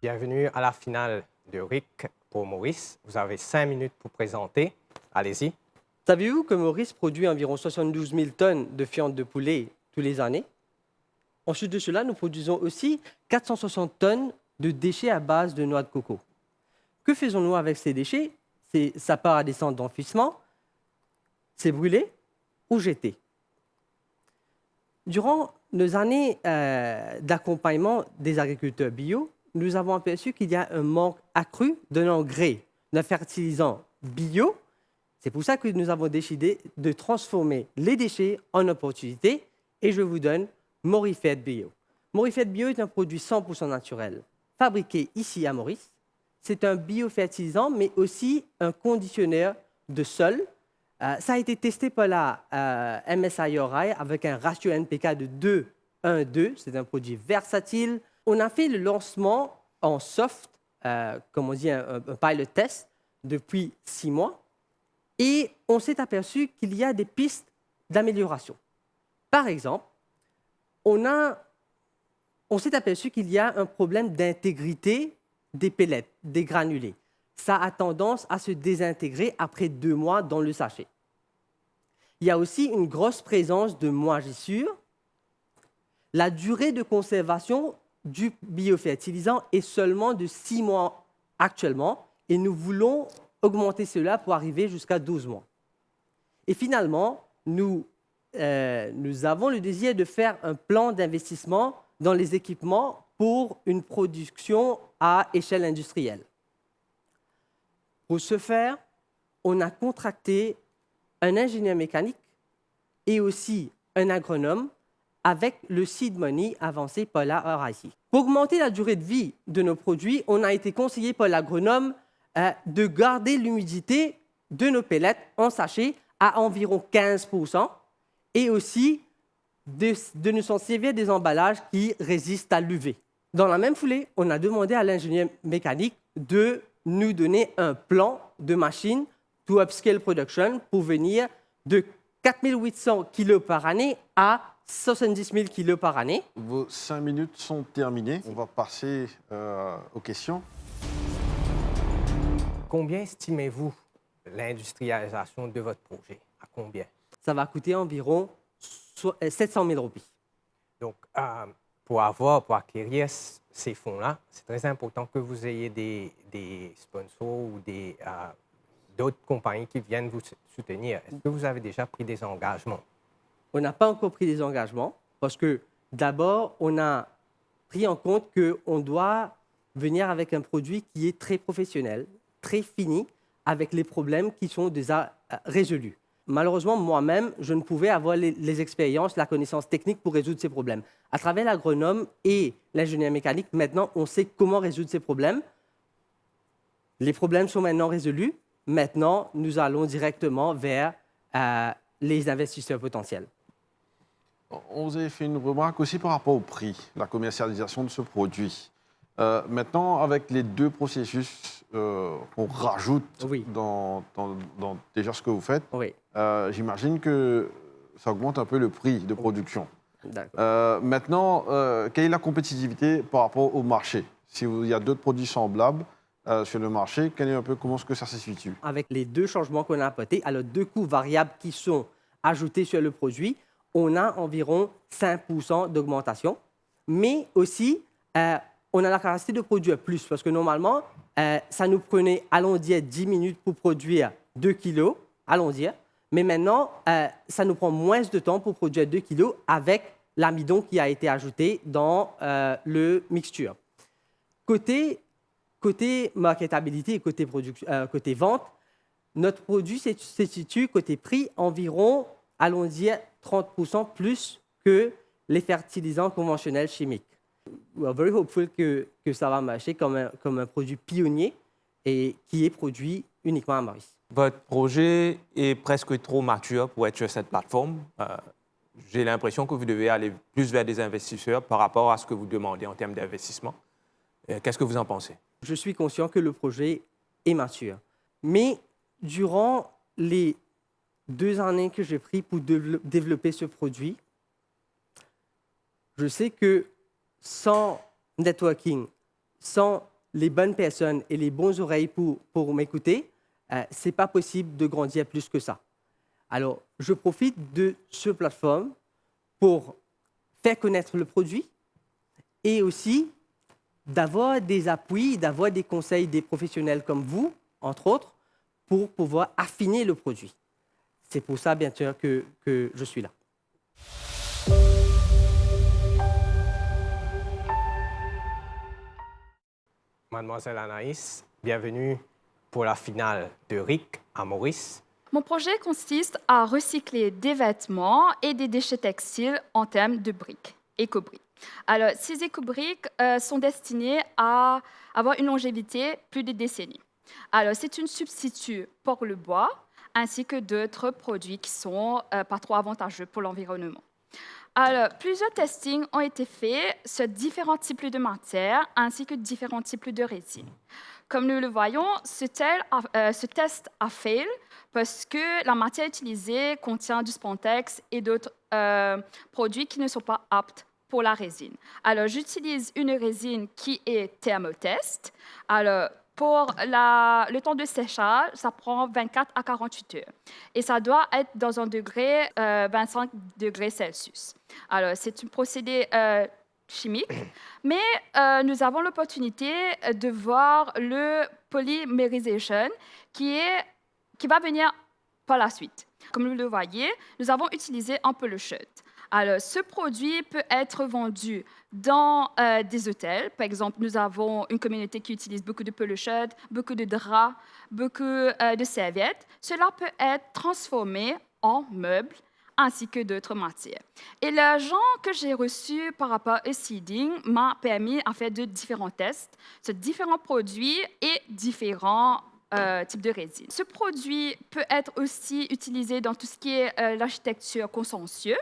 Bienvenue à la finale de RIC pour Maurice. Vous avez 5 minutes pour présenter. Allez-y. Saviez-vous que Maurice produit environ 72 000 tonnes de viande de poulet tous les années? Ensuite de cela, nous produisons aussi 460 tonnes de déchets à base de noix de coco. Que faisons-nous avec ces déchets? Ça part à des centres d'enfouissement, c'est brûlé ou jeté. Durant nos années d'accompagnement des agriculteurs bio, nous avons aperçu qu'il y a un manque accru d'un engrais, d'un fertilisant bio. C'est pour ça que nous avons décidé de transformer les déchets en opportunités et je vous donne Morifet Bio. Morifet Bio est un produit 100% naturel, fabriqué ici à Maurice. C'est un biofertilisant, mais aussi un conditionneur de sol. Ça a été testé par la MSIRI avec un ratio NPK de 2:1:2. C'est un produit versatile. On a fait le lancement en soft, comme on dit, un pilot test, depuis 6 mois. Et on s'est aperçu qu'il y a des pistes d'amélioration. Par exemple, on s'est aperçu qu'il y a un problème d'intégrité des pellets, des granulés. Ça a tendance à se désintégrer après 2 mois dans le sachet. Il y a aussi une grosse présence de moisissures. La durée de conservation du biofertilisant est seulement de 6 mois actuellement et nous voulons augmenter cela pour arriver jusqu'à 12 mois. Et finalement, nous avons le désir de faire un plan d'investissement dans les équipements pour une production à échelle industrielle. Pour ce faire, on a contracté un ingénieur mécanique et aussi un agronome avec le seed money avancé par la RIC. Pour augmenter la durée de vie de nos produits, on a été conseillé par l'agronome de garder l'humidité de nos pellets en sachet à environ 15% et aussi de nous en servir des emballages qui résistent à l'UV. Dans la même foulée, on a demandé à l'ingénieur mécanique de nous donner un plan de machine to upscale production pour venir de 4 800 kg par année à 70 000 kg par année. Vos 5 minutes sont terminées. On va passer aux questions. Combien estimez-vous l'industrialisation de votre projet? À combien? Ça va coûter environ 700 000 roupies. Donc, pour acquérir ces fonds-là, c'est très important que vous ayez des sponsors ou d'autres compagnies qui viennent vous soutenir. Est-ce que vous avez déjà pris des engagements? On n'a pas encore pris des engagements parce que d'abord, on a pris en compte qu'on doit venir avec un produit qui est très professionnel, très fini, avec les problèmes qui sont déjà résolus. Malheureusement, moi-même, je ne pouvais avoir les expériences, la connaissance technique pour résoudre ces problèmes. À travers l'agronome et l'ingénieur mécanique, maintenant, on sait comment résoudre ces problèmes. Les problèmes sont maintenant résolus. Maintenant, nous allons directement vers les investisseurs potentiels. On vous avait fait une remarque aussi par rapport au prix, la commercialisation de ce produit. Maintenant, avec les deux processus qu'on rajoute dans déjà ce que vous faites, j'imagine que ça augmente un peu le prix de production. Maintenant, quelle est la compétitivité par rapport au marché? S'il y a d'autres produits semblables sur le marché, comment est-ce que ça se situe? Avec les deux changements qu'on a apportés, alors 2 coûts variables qui sont ajoutés sur le produit, on a environ 5% d'augmentation, mais aussi on a la capacité de produire plus, parce que normalement, ça nous prenait, allons dire, 10 minutes pour produire 2 kilos, allons dire, mais maintenant, ça nous prend moins de temps pour produire 2 kilos avec l'amidon qui a été ajouté dans le mixture. Côté marketabilité et côté vente, notre produit se situe côté prix environ, allons dire, 30% plus que les fertilisants conventionnels chimiques. We are very hopeful que ça va marcher comme un produit pionnier et qui est produit uniquement à Maurice. Votre projet est presque trop mature pour être sur cette plateforme. J'ai l'impression que vous devez aller plus vers des investisseurs par rapport à ce que vous demandez en termes d'investissement. Qu'est-ce que vous en pensez? Je suis conscient que le projet est mature. Mais durant les 2 années que j'ai pris pour développer ce produit, je sais que sans networking, sans les bonnes personnes et les bonnes oreilles pour m'écouter, ce n'est pas possible de grandir plus que ça. Alors, je profite de cette plateforme pour faire connaître le produit et aussi d'avoir des appuis, d'avoir des conseils des professionnels comme vous, entre autres, pour pouvoir affiner le produit. C'est pour ça, bien sûr, que je suis là. Mademoiselle Anaïs, bienvenue pour la finale de RIC à Maurice. Mon projet consiste à recycler des vêtements et des déchets textiles en termes de briques, éco-briques. Alors, ces éco-briques sont destinées à avoir une longévité plus de décennies. Alors, c'est un substitut pour le bois ainsi que d'autres produits qui sont pas trop avantageux pour l'environnement. Alors, plusieurs testings ont été faits sur différents types de matières ainsi que différents types de résines. Comme nous le voyons, ce test a fail parce que la matière utilisée contient du spandex et d'autres produits qui ne sont pas aptes pour la résine. Alors, j'utilise une résine qui est thermotest. Alors, pour le temps de séchage, ça prend 24 à 48 heures. Et ça doit être dans un degré 25 degrés Celsius. Alors, c'est un procédé chimique, mais nous avons l'opportunité de voir le polymérisation qui va venir par la suite. Comme vous le voyez, nous avons utilisé un polishut. Alors, ce produit peut être vendu dans des hôtels. Par exemple, nous avons une communauté qui utilise beaucoup de polishut, beaucoup de draps, beaucoup de serviettes. Cela peut être transformé en meubles ainsi que d'autres matières. Et l'argent que j'ai reçu par rapport au seeding m'a permis à faire de différents tests sur différents produits et différents types de résine. Ce produit peut être aussi utilisé dans tout ce qui est l'architecture consensuelle.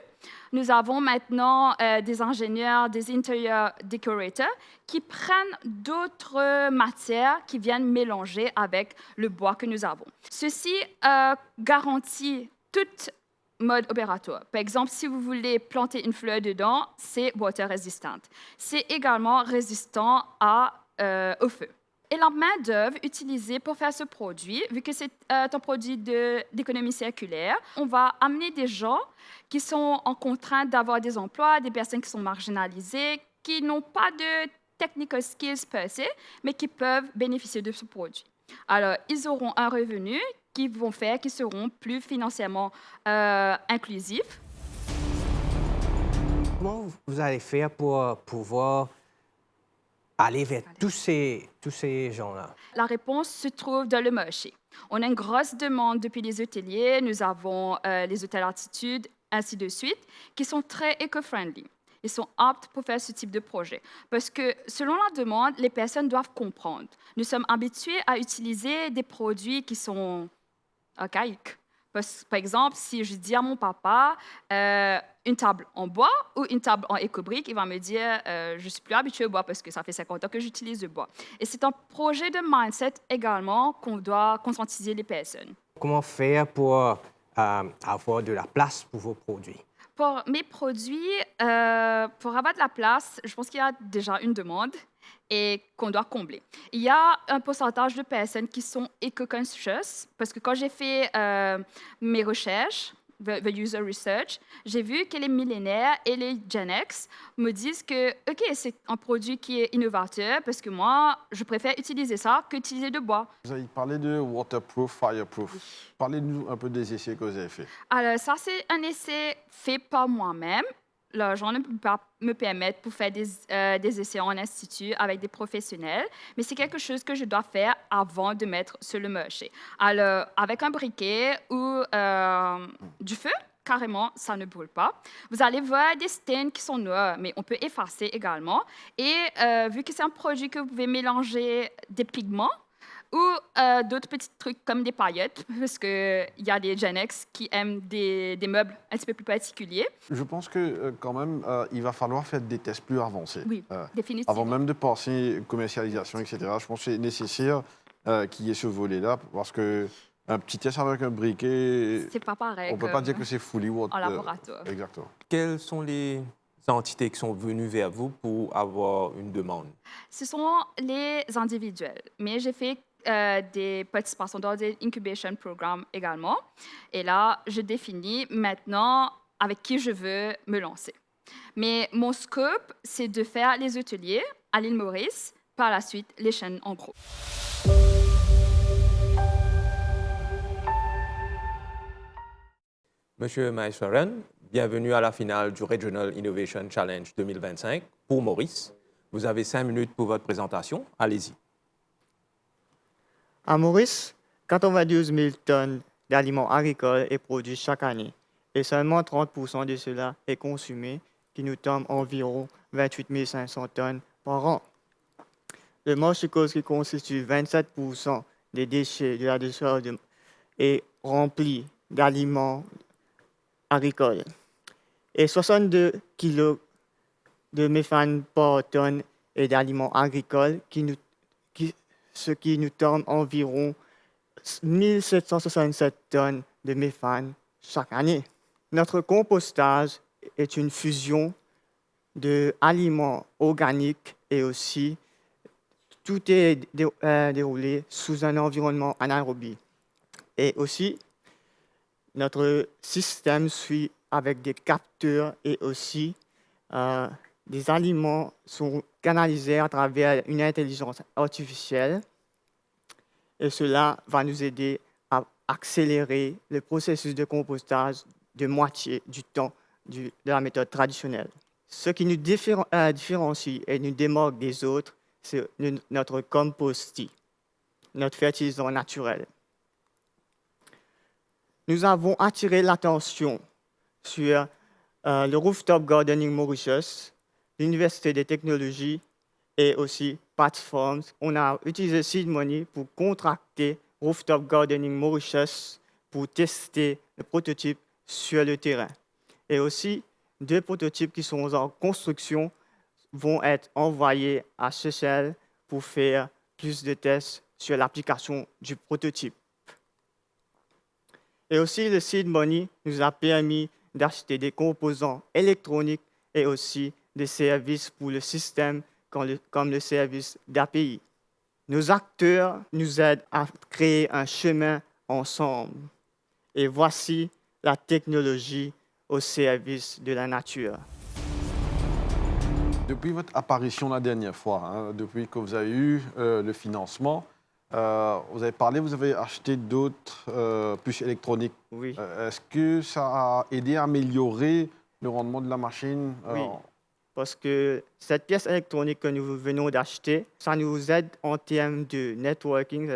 Nous avons maintenant des ingénieurs, des interior decorators qui prennent d'autres matières qui viennent mélanger avec le bois que nous avons. Ceci garantit toute mode opératoire. Par exemple, si vous voulez planter une fleur dedans, c'est water resistant. C'est également résistant au feu. Et la main-d'œuvre utilisée pour faire ce produit, vu que c'est un produit d'économie circulaire, on va amener des gens qui sont en contrainte d'avoir des emplois, des personnes qui sont marginalisées, qui n'ont pas de technical skills per se, mais qui peuvent bénéficier de ce produit. Alors, ils auront un revenu qui seront plus financièrement inclusifs. Comment vous allez faire pour pouvoir aller vers tous ces gens-là? La réponse se trouve dans le marché. On a une grosse demande depuis les hôteliers. Nous avons les hôtels altitude, ainsi de suite, qui sont très éco-friendly. Ils sont aptes pour faire ce type de projet. Parce que, selon la demande, les personnes doivent comprendre. Nous sommes habitués à utiliser des produits qui sont archaïques. Par exemple, si je dis à mon papa une table en bois ou une table en éco-brique, il va me dire je ne suis plus habitué au bois parce que ça fait 50 ans que j'utilise le bois. Et c'est un projet de mindset également qu'on doit conscientiser les personnes. Comment faire pour avoir de la place pour vos produits? Pour mes produits, pour avoir de la place, je pense qu'il y a déjà une demande et qu'on doit combler. Il y a un pourcentage de personnes qui sont eco-conscious, parce que quand j'ai fait mes recherches, the user research, j'ai vu que les millénaires et les Gen X me disent que, OK, c'est un produit qui est innovateur, parce que moi, je préfère utiliser ça qu'utiliser de bois. Vous avez parlé de waterproof, fireproof. Oui. Parlez-nous un peu des essais que vous avez faits. Alors, ça, c'est un essai fait par moi-même. L'argent ne peut pas me permettre pour faire des essais en institut avec des professionnels, mais c'est quelque chose que je dois faire avant de mettre sur le marché. Alors, avec un briquet ou du feu, carrément, ça ne brûle pas. Vous allez voir des stains qui sont noirs, mais on peut effacer également. Et vu que c'est un produit que vous pouvez mélanger des pigments, ou d'autres petits trucs comme des paillettes, parce qu'il y a des Gen X qui aiment des meubles un petit peu plus particuliers. Je pense que quand même, il va falloir faire des tests plus avancés. Oui, définitivement. Avant même de passer commercialisation, etc., je pense que c'est nécessaire qu'il y ait ce volet-là, parce qu'un petit test avec un briquet, c'est pas pareil. On ne peut pas dire que c'est fully water. En laboratoire. Exactement. Quels sont les entités qui sont venues vers vous pour avoir une demande? Ce sont les individuels, mais j'ai fait des participations dans des incubation programmes également. Et là, je définis maintenant avec qui je veux me lancer. Mais mon scope, c'est de faire les ateliers à l'île Maurice, par la suite les chaînes en gros. Monsieur Maeswaran, bienvenue à la finale du Regional Innovation Challenge 2025 pour Maurice. Vous avez 5 minutes pour votre présentation. Allez-y. À Maurice, 92 000 tonnes d'aliments agricoles est produit chaque année et seulement 30% de cela est consommé, qui nous tombe environ 28 500 tonnes par an. Le marché qui constitue 27% des déchets de la décharge est rempli d'aliments agricoles et 62 kg de méthane par tonne et d'aliments agricoles, ce qui nous tombe environ 1767 tonnes de méthane chaque année. Notre compostage est une fusion d'aliments organiques et aussi tout est déroulé sous un environnement anaérobie. Et aussi, notre système suit avec des capteurs et aussi des aliments sont canalisés à travers une intelligence artificielle. Et cela va nous aider à accélérer le processus de compostage de moitié du temps de la méthode traditionnelle. Ce qui nous différencie et nous démarque des autres, c'est notre compostis, notre fertilisant naturel. Nous avons attiré l'attention sur le Rooftop Gardening Mauritius, l'Université des technologies et aussi Platforms. On a utilisé Seed Money pour contracter Rooftop Gardening Mauritius pour tester le prototype sur le terrain. Et aussi, 2 prototypes qui sont en construction vont être envoyés à Seychelles pour faire plus de tests sur l'application du prototype. Et aussi, le Seed Money nous a permis d'acheter des composants électroniques et aussi des services pour le système comme le service d'API. Nos acteurs nous aident à créer un chemin ensemble. Et voici la technologie au service de la nature. Depuis votre apparition la dernière fois, depuis que vous avez eu le financement, vous avez parlé, vous avez acheté d'autres puces électroniques. Oui. Est-ce que ça a aidé à améliorer le rendement de la machine? Oui, parce que cette pièce électronique que nous venons d'acheter, ça nous aide en termes de networking,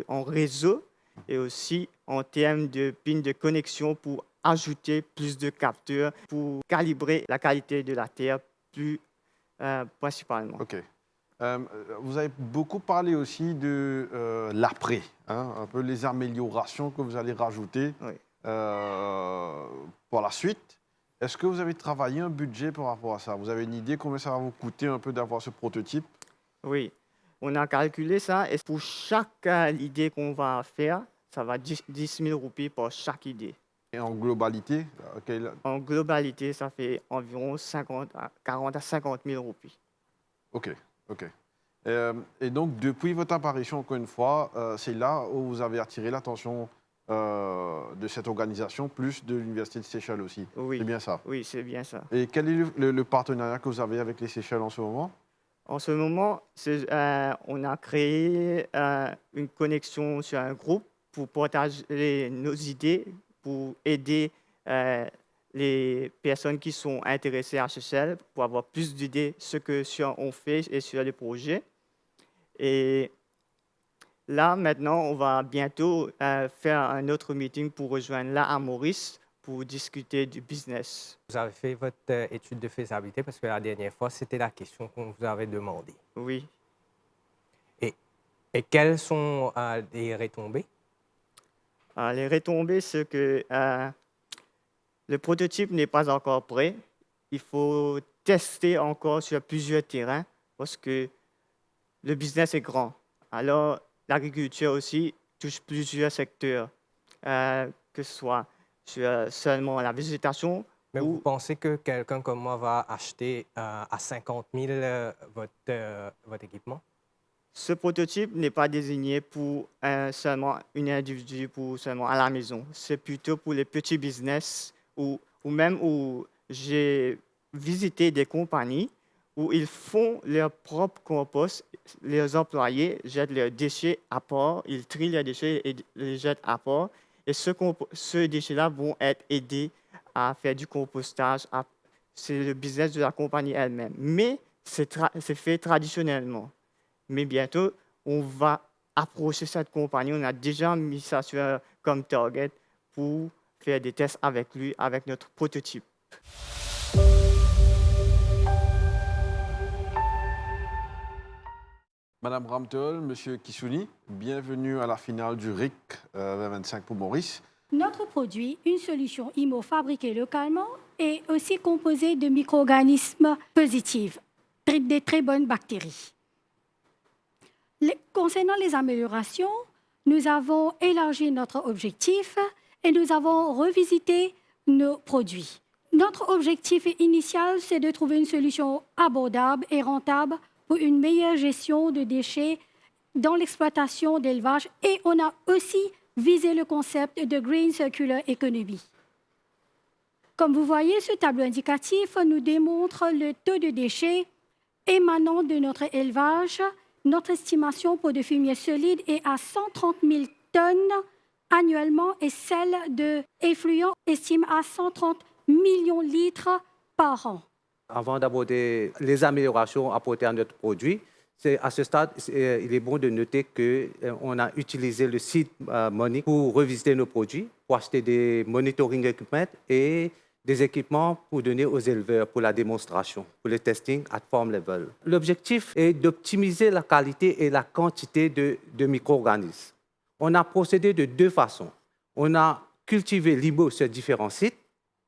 en réseau, et aussi en termes de pins de connexion pour ajouter plus de capteurs, pour calibrer la qualité de la terre plus principalement. OK. Vous avez beaucoup parlé aussi de l'après, un peu les améliorations que vous allez rajouter pour la suite. Est-ce que vous avez travaillé un budget par rapport à ça? Vous avez une idée combien ça va vous coûter un peu d'avoir ce prototype? Oui, on a calculé ça et pour chaque idée qu'on va faire, ça va 10 000 roupies pour chaque idée. Et en globalité? En globalité, ça fait environ 40 à 50 000 roupies. OK. Et donc, depuis votre apparition, encore une fois, c'est là où vous avez attiré l'attention de cette organisation, plus de l'Université de Seychelles aussi. Oui. C'est bien ça? Oui, c'est bien ça. Et quel est le partenariat que vous avez avec les Seychelles en ce moment? En ce moment, on a créé une connexion sur un groupe pour partager nos idées, pour aider les personnes qui sont intéressées à Seychelles pour avoir plus d'idées sur ce qu'on fait et sur les projets. Et là, maintenant, on va bientôt faire un autre meeting pour rejoindre là à Maurice pour discuter du business. Vous avez fait votre étude de faisabilité parce que la dernière fois, c'était la question qu'on vous avait demandée. Oui. Et quelles sont les retombées? Les retombées, c'est que le prototype n'est pas encore prêt. Il faut tester encore sur plusieurs terrains parce que le business est grand. Alors, l'agriculture aussi touche plusieurs secteurs, que ce soit sur seulement la végétation Mais vous pensez que quelqu'un comme moi va acheter à 50 000 votre équipement? Ce prototype n'est pas désigné pour seulement un individu, pour seulement à la maison. C'est plutôt pour les petits business ou même où j'ai visité des compagnies où ils font leur propre compost. Les employés jettent leurs déchets à part, ils trient leurs déchets et les jettent à part. Et ce déchet-là vont être aidés à faire du compostage. C'est le business de la compagnie elle-même. Mais c'est fait traditionnellement. Mais bientôt, on va approcher cette compagnie. On a déjà mis ça comme target pour faire des tests avec lui, avec notre prototype. Madame Ramteul, Monsieur Kissouni, bienvenue à la finale du RIC 2025 pour Maurice. Notre produit, une solution IMO fabriquée localement, est aussi composé de micro-organismes positifs, des très bonnes bactéries. Concernant les améliorations, nous avons élargi notre objectif et nous avons revisité nos produits. Notre objectif initial, c'est de trouver une solution abordable et rentable pour une meilleure gestion de déchets dans l'exploitation d'élevage et on a aussi visé le concept de Green Circular Economy. Comme vous voyez, ce tableau indicatif nous démontre le taux de déchets émanant de notre élevage. Notre estimation pour de fumier solide est à 130 000 tonnes annuellement et celle de effluents estime à 130 millions de litres par an. Avant d'aborder les améliorations apportées à notre produit, à ce stade, il est bon de noter qu'on a utilisé le site Monic pour revisiter nos produits, pour acheter des monitoring equipment et des équipements pour donner aux éleveurs pour la démonstration, pour le testing at farm level. L'objectif est d'optimiser la qualité et la quantité de micro-organismes. On a procédé de deux façons. On a cultivé l'IMO sur différents sites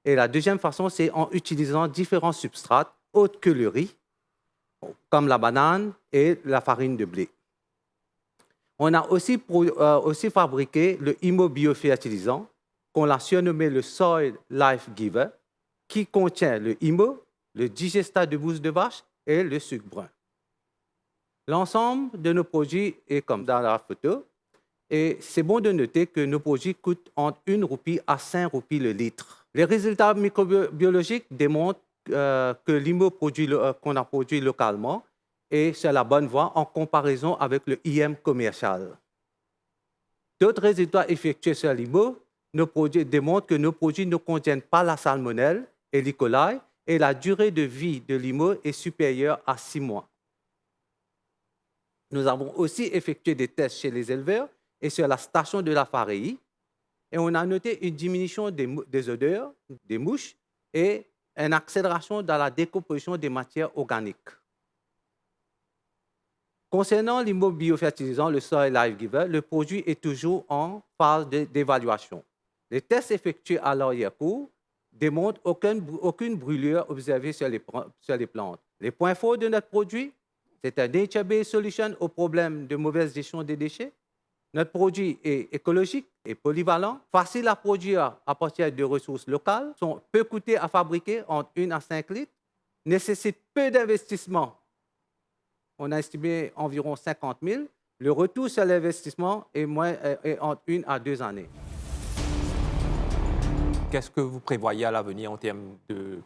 et la deuxième façon, c'est en utilisant différents substrats autres que le riz, comme la banane et la farine de blé. On a aussi fabriqué le IMO biofertilisant, qu'on l'a surnommé le Soil Life Giver, qui contient le IMO, le digestat de bouse de vache et le sucre brun. L'ensemble de nos produits est comme dans la photo, et c'est bon de noter que nos produits coûtent entre 1 roupie à 5 roupies le litre. Les résultats microbiologiques démontrent que l'IMO qu'on a produit localement est sur la bonne voie en comparaison avec le IM commercial. D'autres résultats effectués sur l'IMO démontrent que nos produits ne contiennent pas la salmonelle et l'E. coli et la durée de vie de l'IMO est supérieure à 6 mois. Nous avons aussi effectué des tests chez les éleveurs et sur la station de la Faréie et on a noté une diminution des odeurs, des mouches et une accélération dans la décomposition des matières organiques. Concernant l'IMO biofertilisant, le Soil Life Giver, le produit est toujours en phase d'évaluation. Les tests effectués à l'arrière-cour démontrent aucune brûlure observée sur les plantes. Les points forts de notre produit, c'est un nature-based solution au problème de mauvaise gestion des déchets. Notre produit est écologique et polyvalent, facile à produire à partir de ressources locales, peut coûter à fabriquer entre 1 à 5 litres, nécessite peu d'investissement. On a estimé environ 50 000. Le retour sur l'investissement est entre 1 à 2 années. Qu'est-ce que vous prévoyez à l'avenir en termes de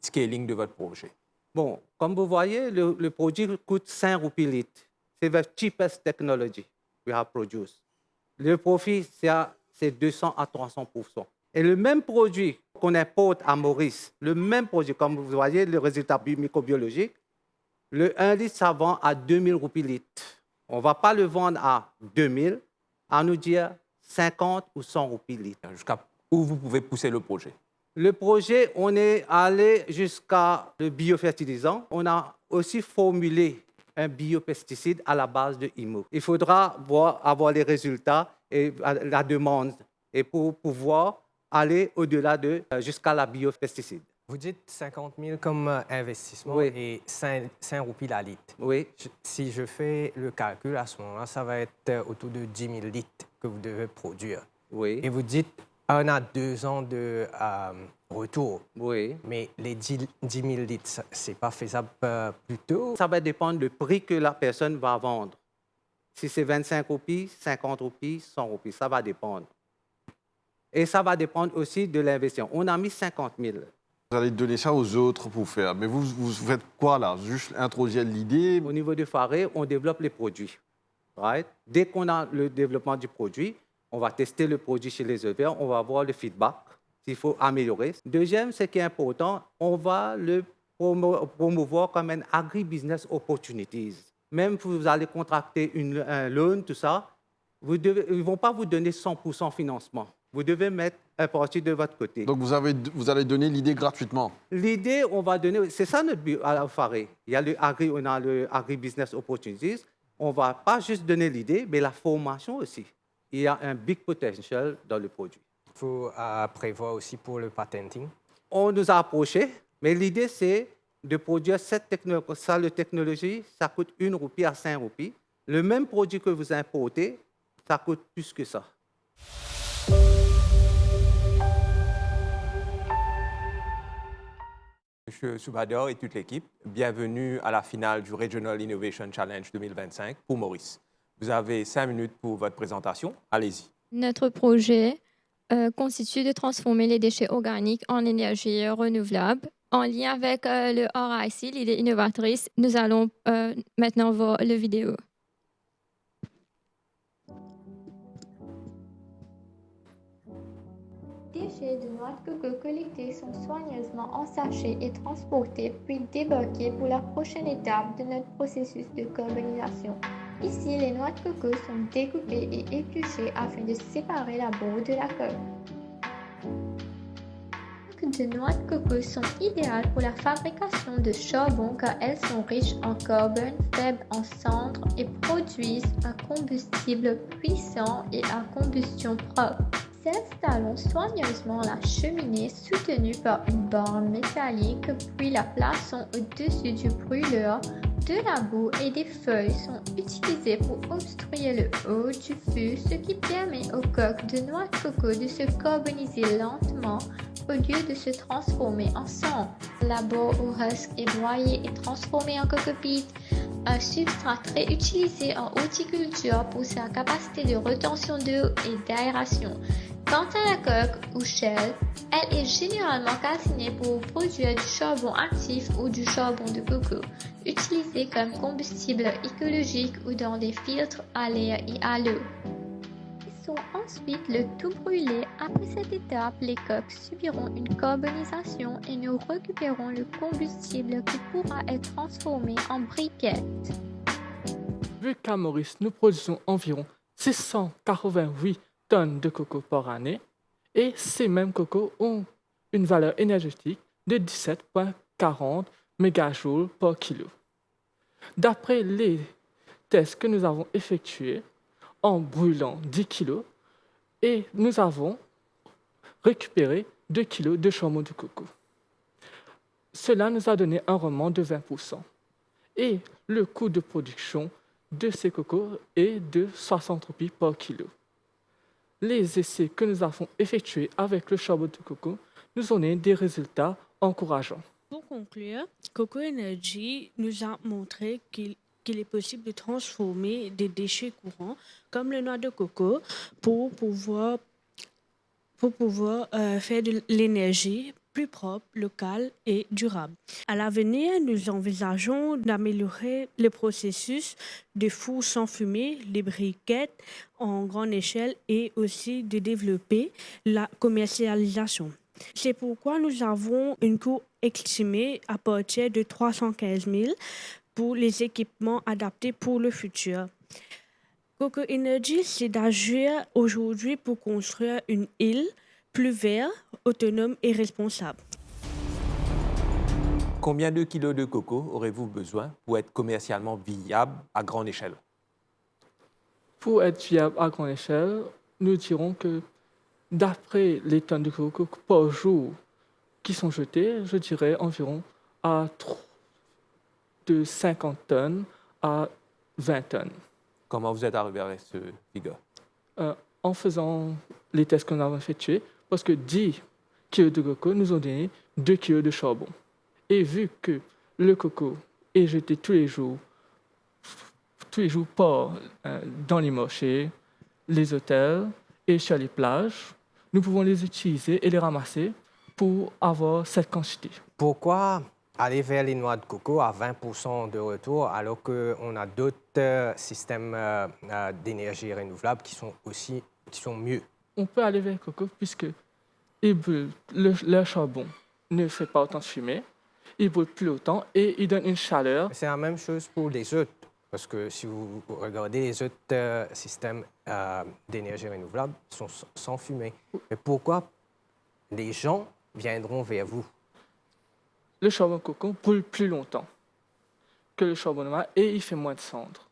scaling de votre projet? Bon, comme vous voyez, le produit coûte 5 roupies litre. C'est the cheapest technology we have produced. Le profit, c'est 200 à 300%. Et le même produit qu'on importe à Maurice, le même produit, comme vous voyez, le résultat microbiologique, le 1 litre, ça vend à 2000 roupies litre. On ne va pas le vendre à 2000, à nous dire 50 ou 100 roupies litre. Jusqu'à où vous pouvez pousser le projet? Le projet, on est allé jusqu'à le biofertilisant. On a aussi formulé un biopesticide à la base de IMO. Il faudra avoir les résultats et la demande et pour pouvoir aller au-delà jusqu'à la biopesticide. Vous dites 50 000 comme investissement oui. Et 5 roupies la litre. Oui. Si je fais le calcul à ce moment-là, ça va être autour de 10 000 litres que vous devez produire. Oui. Et vous dites On a 2 ans de retour. Oui. Mais les 10 000 litres, ce n'est pas faisable plus tôt? Ça va dépendre du prix que la personne va vendre. Si c'est 25 roupies, 50 roupies, 100 roupies, ça va dépendre. Et ça va dépendre aussi de l'investissement. On a mis 50 000. Vous allez donner ça aux autres pour faire. Mais vous faites quoi là? Juste introduire l'idée? Au niveau du Faré, on développe les produits. Right? Dès qu'on a le développement du produit, on va tester le produit chez les éleveurs, on va voir le feedback, s'il faut améliorer. Deuxième, ce qui est important, on va le promouvoir comme un agribusiness opportunities. Même si vous allez contracter un loan, tout ça, ils ne vont pas vous donner 100% financement. Vous devez mettre un parti de votre côté. Donc vous allez donner l'idée gratuitement? L'idée, on va donner, c'est ça notre but à la Faré. On a le agribusiness opportunities. On ne va pas juste donner l'idée, mais la formation aussi. Il y a un big potential dans le produit. Il faut prévoir aussi pour le patenting? On nous a approchés, mais l'idée, c'est de produire cette technologie. Ça coûte 1 roupie à 5 roupies. Le même produit que vous importez, ça coûte plus que ça. Monsieur Soubador et toute l'équipe, bienvenue à la finale du Regional Innovation Challenge 2025 pour Maurice. Vous avez 5 minutes pour votre présentation. Allez-y. Notre projet constitue de transformer les déchets organiques en énergie renouvelable. En lien avec le RIC, l'idée innovatrice, nous allons maintenant voir la vidéo. Les déchets de noix de coco collectés sont soigneusement ensachés et transportés, puis débarqués pour la prochaine étape de notre processus de carbonisation. Ici, les noix de coco sont découpées et épluchées afin de séparer la peau de la coque. Les noix de coco sont idéales pour la fabrication de charbon car elles sont riches en carbone, faibles en cendres et produisent un combustible puissant et à combustion propre. Installons soigneusement la cheminée soutenue par une borne métallique, puis la plaçons au-dessus du brûleur. De la boue et des feuilles sont utilisées pour obstruer le haut du fût, ce qui permet aux coques de noix de coco de se carboniser lentement au lieu de se transformer en cendre. La boue au husk est broyée et transformée en coco-peat, un substrat très utilisé en horticulture pour sa capacité de rétention d'eau et d'aération. Quant à la coque ou shell, elle est généralement calcinée pour produire du charbon actif ou du charbon de coco, utilisé comme combustible écologique ou dans des filtres à l'air et à l'eau. Laissons ensuite le tout brûler. Après cette étape, les coques subiront une carbonisation et nous récupérons le combustible qui pourra être transformé en briquettes. Vu qu'à Maurice, nous produisons environ 688 tonnes de coco par année et ces mêmes cocos ont une valeur énergétique de 17,40 mégajoules par kilo. D'après les tests que nous avons effectués en brûlant 10 kilos, et nous avons récupéré 2 kilos de charbon de coco. Cela nous a donné un rendement de 20%. Et le coût de production de ces cocos est de 60 roupies par kilo. Les essais que nous avons effectués avec le charbon de coco nous ont donné des résultats encourageants. Pour conclure, Coco Energy nous a montré qu'il est possible de transformer des déchets courants comme le noix de coco pour pouvoir faire de l'énergie plus propre, locale et durable. À l'avenir, nous envisageons d'améliorer le processus de four sans fumée, les briquettes en grande échelle et aussi de développer la commercialisation. C'est pourquoi nous avons une coût estimée à partir de 315 000 pour les équipements adaptés pour le futur. Coco Energy, c'est d'agir aujourd'hui pour construire une île plus verte, autonome et responsable. Combien de kilos de coco aurez-vous besoin pour être commercialement viable à grande échelle? Pour être viable à grande échelle, nous dirons que d'après les tonnes de coco par jour qui sont jetées, je dirais environ de 50 tonnes à 20 tonnes. Comment vous êtes arrivé à ce figure? En faisant les tests que nous avons effectués, parce que 10 kilos de coco nous ont donné 2 kilos de charbon. Et vu que le coco est jeté tous les jours dans les marchés, les hôtels et sur les plages, nous pouvons les utiliser et les ramasser pour avoir cette quantité. Pourquoi aller vers les noix de coco à 20% de retour alors qu'on a d'autres systèmes d'énergie renouvelable qui sont mieux? On peut aller vers le coco puisque le charbon ne fait pas autant de fumée, il brûle plus longtemps et il donne une chaleur. C'est la même chose pour les autres, parce que si vous regardez les autres systèmes d'énergie renouvelable, ils sont sans fumée. Mais pourquoi les gens viendront vers vous? Le charbon coco brûle plus longtemps que le charbon normal et il fait moins de cendres.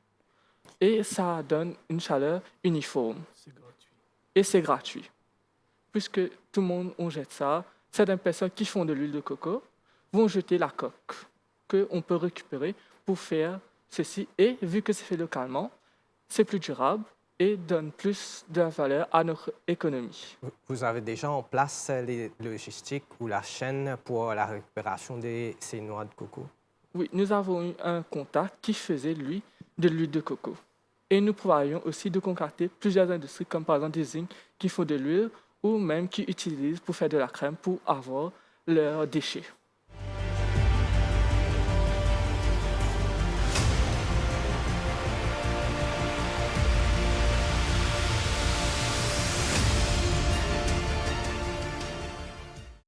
Et ça donne une chaleur uniforme. C'est gratuit. Et c'est gratuit. Puisque tout le monde, on jette ça. Certaines personnes qui font de l'huile de coco vont jeter la coque qu'on peut récupérer pour faire ceci. Et vu que c'est fait localement, c'est plus durable et donne plus de valeur à notre économie. Vous avez déjà en place les logistiques ou la chaîne pour la récupération de ces noix de coco? Oui, nous avons eu un contact qui faisait, lui, de l'huile de coco. Et nous pourrions aussi de concocter plusieurs industries, comme par exemple des usines qui font de l'huile ou même qui utilisent pour faire de la crème pour avoir leurs déchets.